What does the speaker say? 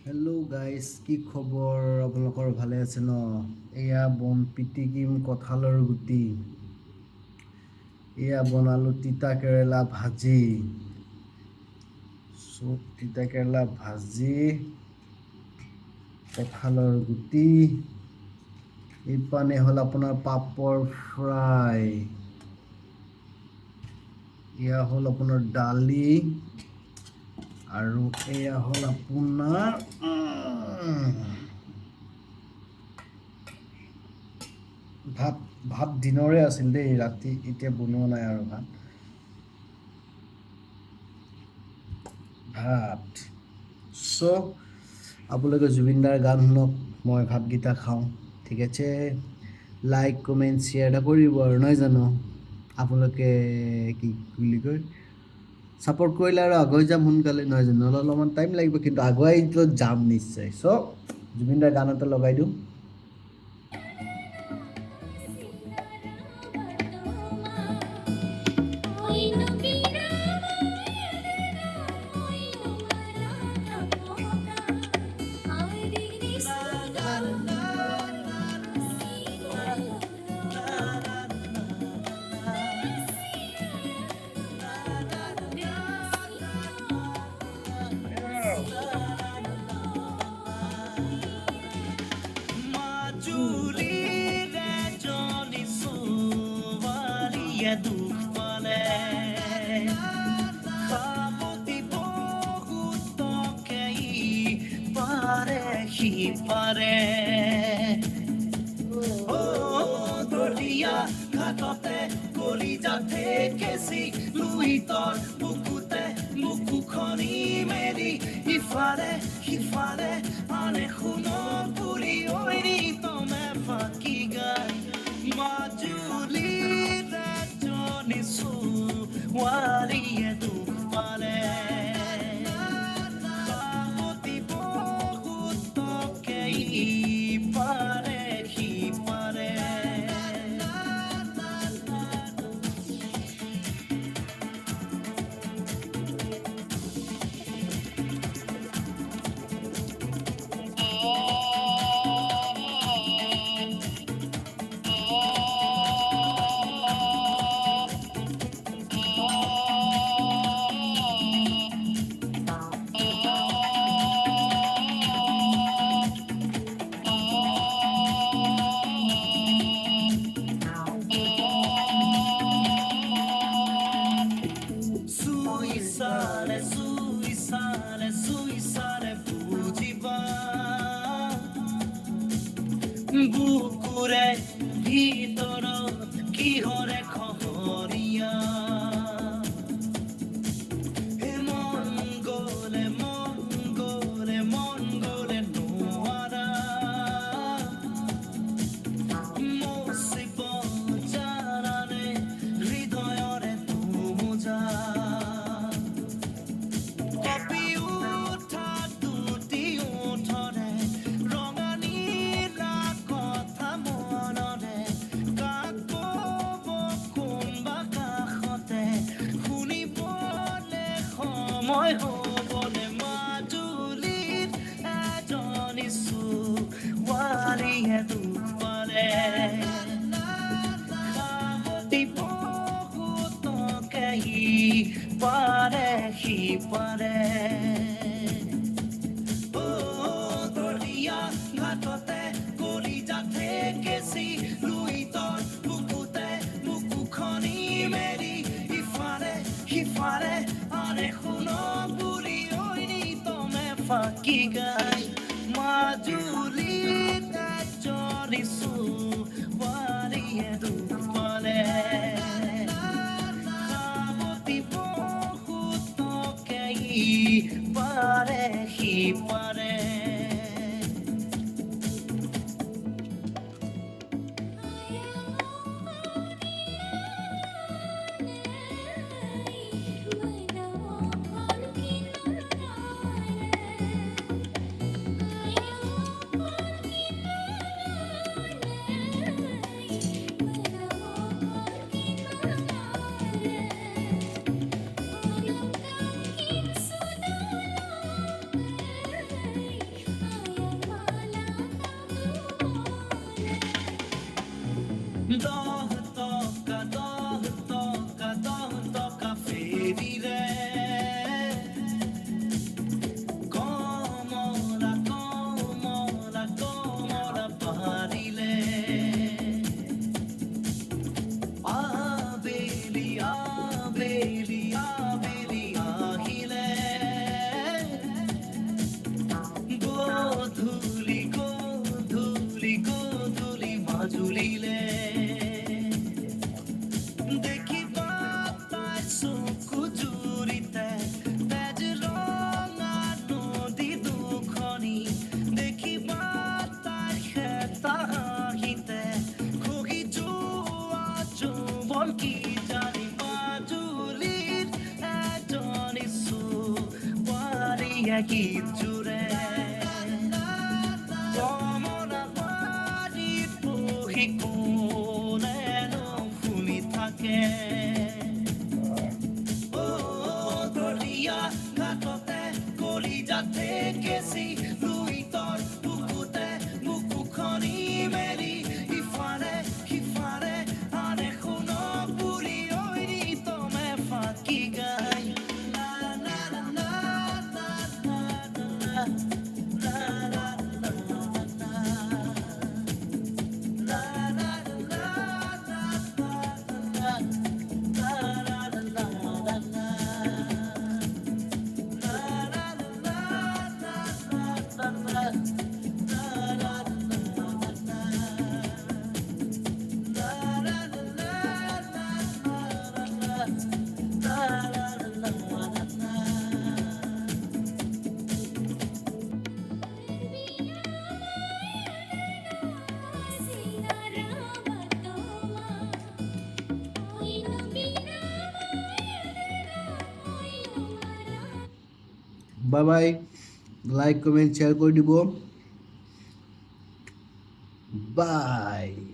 Hello' guys, কি খবৰ? আপোনালোকৰ ভালে আছে ন? এয়া বন পিটিকিম কঁঠালৰ গুটি। এয়া বনালোঁ তিতা কেৰেলা ভাজি। তিতা কেৰেলা ভাজি, কঁঠালৰ গুটি, ইপানে হ'ল আপোনাৰ পাপৰ ফ্ৰাই, এয়া হ'ল আপোনাৰ দালি, আৰু এয়া হ'ল আপোনাৰ ভাত। ভাত দিনৰে আছিল দেই, ৰাতি এতিয়া বনোৱা নাই আৰু ভাত। চ' আপোনালোকে জুবিনদাৰ গান শুনক, মই ভাতকেইটা খাওঁ, ঠিক আছে? লাইক কমেণ্ট শ্বেয়াৰ এটা কৰিব আৰু, নহয় জানো? আপোনালোকে কি বুলি কয়, ছাপোৰ্ট কৰিলে আৰু আগুৱাই যাম সোনকালে, নহয় জানো? অলপমান টাইম লাগিব, কিন্তু আগুৱাইতো যাম নিশ্চয়। চ' জুবিনদাৰ গান এটা লগাই দিওঁ। দুখ পালে সাৱতি বহুতকে পাৰে সি পাৰে দৰিয়া ঘাটতে কলিজাতে কেঁচি লুইতৰ বুকুতে বুকুখনি মেলি ইফালে সিফালে আনে সোণৰ পুৰি ঐৰি তমে ফাঁকি গাই মাজুলীৰ এজনী ছোৱালীয়ে দুখ পালে সাৱতি বহুতকে পাৰে সি পাৰে সুইচালে বুজিবা বুকুৰে ভিতৰত কিহৰে খহৰীয়া মন গলে নোৱাৰা মচিব জানানে হৃদয়ৰে তোমোজা কপি উঠা দুটি ওঠৰে ৰঙা নীলা কথা মনৰে কাক ক'ব কোনবা কাষতে শুনিবলে সময় হ'বলে মাজুলীত এজনী ছোৱালীয়ে দুখ পালে সাৱতি বহুতকে পাৰে সি পাৰে দৰিয়া ঘাটতে কলিজাতে কেঁচি লুইতৰ বুকুতে বুকুখনি মেলি ইফালে সিফালে আনে সোণৰ পুৰি ঐৰি তমে ফাঁকি গাই মাজুলীত এজনী ছোৱালীয়ে দুখ পালে পাৰে সি পাৰে গীত জুড়ে কমলা বাৰীত বহি কোনেনো শুনি থাকে দৰিয়া ঘাটতে কলিজাতে কেঁচি লুইতৰ বুকুতে বুকুখনি মেলি ইফালে সিফালে আন এখনক বুঢ়ী ঐ তমে ফাঁকি গাই লা লা লা লা লা লা লা bye bye, like comment share করে দিব, বাই।